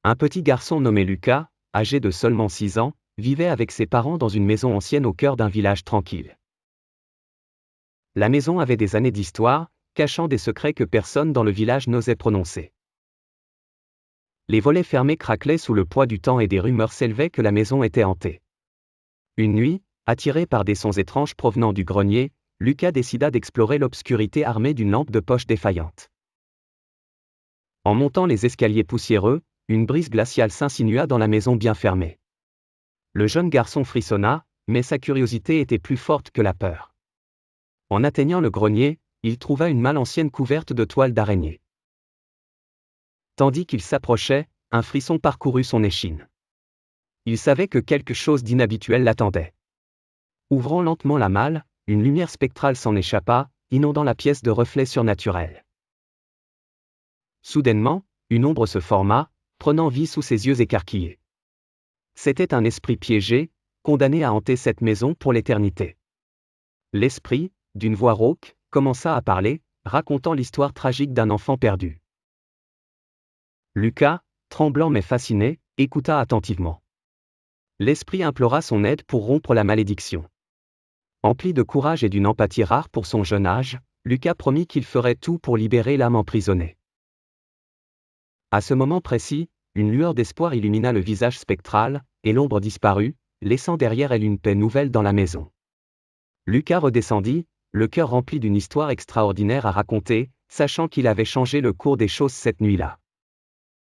Un petit garçon nommé Lucas, âgé de seulement 6 ans, vivait avec ses parents dans une maison ancienne au cœur d'un village tranquille. La maison avait des années d'histoire, cachant des secrets que personne dans le village n'osait prononcer. Les volets fermés craquelaient sous le poids du temps et des rumeurs s'élevaient que la maison était hantée. Une nuit, attiré par des sons étranges provenant du grenier, Lucas décida d'explorer l'obscurité armé d'une lampe de poche défaillante. En montant les escaliers poussiéreux, une brise glaciale s'insinua dans la maison bien fermée. Le jeune garçon frissonna, mais sa curiosité était plus forte que la peur. En atteignant le grenier, il trouva une malle ancienne couverte de toiles d'araignée. Tandis qu'il s'approchait, un frisson parcourut son échine. Il savait que quelque chose d'inhabituel l'attendait. Ouvrant lentement la malle, une lumière spectrale s'en échappa, inondant la pièce de reflets surnaturels. Soudainement, une ombre se forma, prenant vie sous ses yeux écarquillés. C'était un esprit piégé, condamné à hanter cette maison pour l'éternité. L'esprit, d'une voix rauque, commença à parler, racontant l'histoire tragique d'un enfant perdu. Lucas, tremblant mais fasciné, écouta attentivement. L'esprit implora son aide pour rompre la malédiction. Empli de courage et d'une empathie rare pour son jeune âge, Lucas promit qu'il ferait tout pour libérer l'âme emprisonnée. À ce moment précis, une lueur d'espoir illumina le visage spectral, et l'ombre disparut, laissant derrière elle une paix nouvelle dans la maison. Lucas redescendit, le cœur rempli d'une histoire extraordinaire à raconter, sachant qu'il avait changé le cours des choses cette nuit-là.